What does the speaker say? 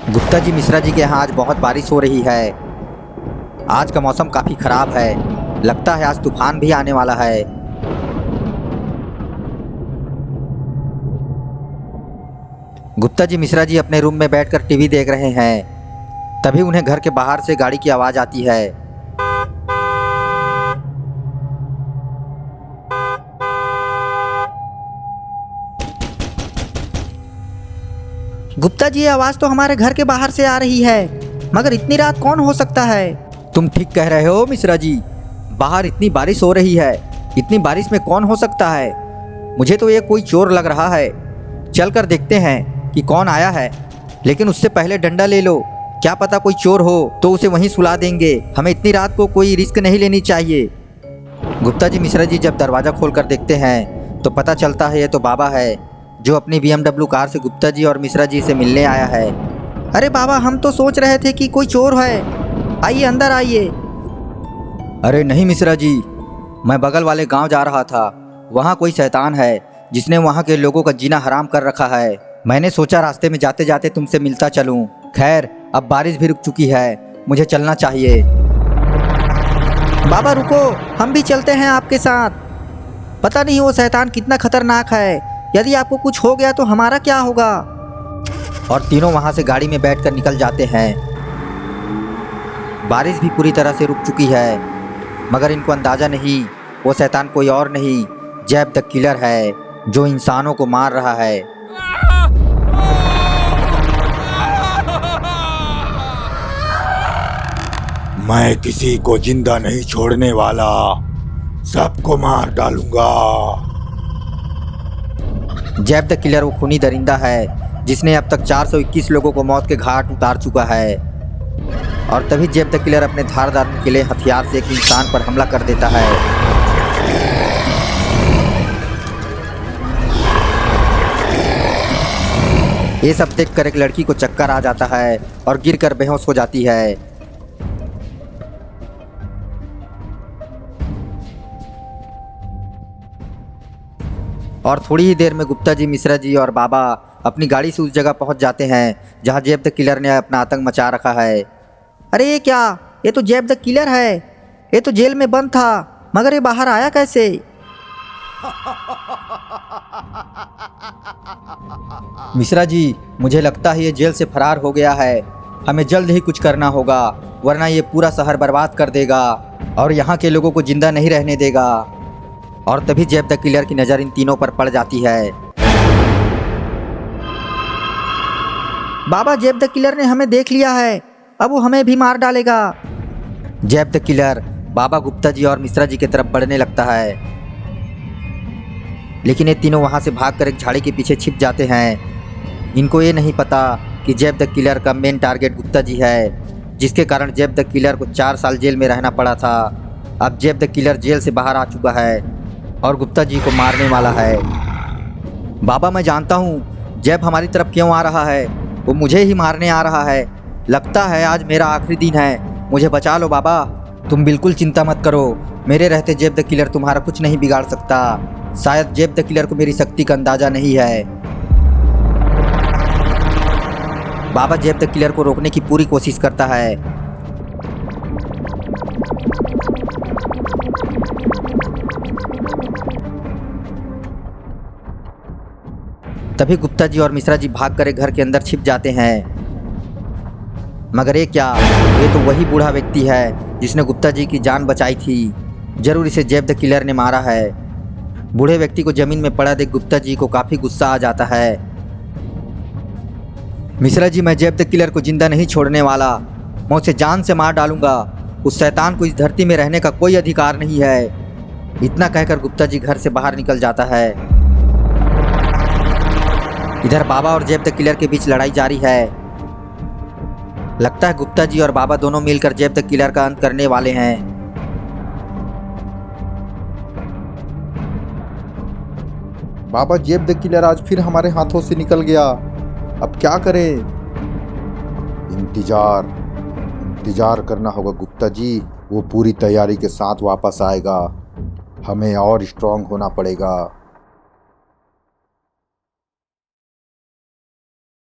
गुप्ता जी मिश्रा जी के यहाँ आज बहुत बारिश हो रही है। आज का मौसम काफ़ी ख़राब है। लगता है आज तूफान भी आने वाला है। गुप्ता जी मिश्रा जी अपने रूम में बैठकर टीवी देख रहे हैं। तभी उन्हें घर के बाहर से गाड़ी की आवाज़ आती है। गुप्ता जी ये आवाज़ तो हमारे घर के बाहर से आ रही है, मगर इतनी रात कौन हो सकता है? तुम ठीक कह रहे हो मिश्रा जी, बाहर इतनी बारिश हो रही है। इतनी बारिश में कौन हो सकता है? मुझे तो ये कोई चोर लग रहा है। चलकर देखते हैं कि कौन आया है, लेकिन उससे पहले डंडा ले लो। क्या पता कोई चोर हो तो उसे वहीं सुला देंगे। हमें इतनी रात को कोई रिस्क नहीं लेनी चाहिए। गुप्ता जी मिश्रा जी जब दरवाज़ा खोलकर देखते हैं तो पता चलता है ये तो बाबा है, जो अपनी BMW कार से गुप्ता जी और मिश्रा जी से मिलने आया है। अरे बाबा, हम तो सोच रहे थे कि कोई चोर है। आइए अंदर आइए। अरे नहीं मिश्रा जी, मैं बगल वाले गांव जा रहा था। वहाँ कोई शैतान है जिसने वहाँ के लोगों का जीना हराम कर रखा है। मैंने सोचा रास्ते में जाते जाते तुमसे मिलता चलूं। खैर अब बारिश भी रुक चुकी है, मुझे चलना चाहिए। बाबा रुको, हम भी चलते हैं आपके साथ। पता नहीं वो शैतान कितना खतरनाक है। यदि आपको कुछ हो गया तो हमारा क्या होगा? और तीनों वहाँ से गाड़ी में बैठकर निकल जाते हैं। बारिश भी पूरी तरह से रुक चुकी है, मगर इनको अंदाज़ा नहीं वो शैतान कोई और नहीं, जैब द किलर है, जो इंसानों को मार रहा है। मैं किसी को जिंदा नहीं छोड़ने वाला, सबको मार डालूंगा। जैब द किलर वो खूनी दरिंदा है जिसने अब तक 421 लोगों को मौत के घाट उतार चुका है। और तभी जैब द किलर अपने धारदार नुकीले हथियार से एक इंसान पर हमला कर देता है। ये सब देखकर एक लड़की को चक्कर आ जाता है और गिरकर बेहोश हो जाती है। और थोड़ी ही देर में गुप्ता जी मिश्रा जी और बाबा अपनी गाड़ी से उस जगह पहुंच जाते हैं जहां जैब द किलर ने अपना आतंक मचा रखा है। अरे ये क्या? ये तो जैब द किलर है। ये तो जेल में बंद था, मगर ये बाहर आया कैसे? मिश्रा जी, मुझे लगता है ये जेल से फरार हो गया है। हमें जल्द ही कुछ करना होगा, वरना ये पूरा शहर बर्बाद कर देगा और यहाँ के लोगों को जिंदा नहीं रहने देगा। और तभी जैब द किलर की नज़र इन तीनों पर पड़ जाती है। बाबा, जैब द किलर ने हमें देख लिया है, अब वो हमें भी मार डालेगा। जैब द किलर बाबा, गुप्ता जी और मिश्रा जी की तरफ बढ़ने लगता है, लेकिन ये तीनों वहां से भागकर एक झाड़ी के पीछे छिप जाते हैं। इनको ये नहीं पता कि जैब द किलर का मेन टारगेट गुप्ता जी है, जिसके कारण जैब द किलर को 4 साल जेल में रहना पड़ा था। अब जैब द किलर जेल से बाहर आ चुका है और गुप्ता जी को मारने वाला है। बाबा, मैं जानता हूँ जैब हमारी तरफ क्यों आ रहा है। वो मुझे ही मारने आ रहा है। लगता है आज मेरा आखिरी दिन है। मुझे बचा लो बाबा। तुम बिल्कुल चिंता मत करो, मेरे रहते जैब द किलर तुम्हारा कुछ नहीं बिगाड़ सकता। शायद जैब द किलर को मेरी शक्ति का अंदाज़ा नहीं है। बाबा जैब द किलर को रोकने की पूरी कोशिश करता है। तभी गुप्ता जी और मिश्रा जी भागकर एक घर के अंदर छिप जाते हैं। मगर ये क्या? ये तो वही बूढ़ा व्यक्ति है जिसने गुप्ता जी की जान बचाई थी। जरूर इसे जैब द किलर ने मारा है। बूढ़े व्यक्ति को जमीन में पड़ा देख गुप्ता जी को काफ़ी गुस्सा आ जाता है। मिश्रा जी, मैं जैब द किलर को जिंदा नहीं छोड़ने वाला, मैं उसे जान से मार डालूंगा। उस शैतान को इस धरती में रहने का कोई अधिकार नहीं है। इतना कहकर गुप्ता जी घर से बाहर निकल जाता है। इधर बाबा और जैब द किलर के बीच लड़ाई जारी है। लगता है गुप्ता जी और बाबा दोनों मिलकर जैब द किलर का अंत करने वाले हैं। बाबा, जैब द किलर आज फिर हमारे हाथों से निकल गया। अब क्या करें? इंतजार करना होगा गुप्ता जी। वो पूरी तैयारी के साथ वापस आएगा। हमें और स्ट्रांग होना पड़ेगा।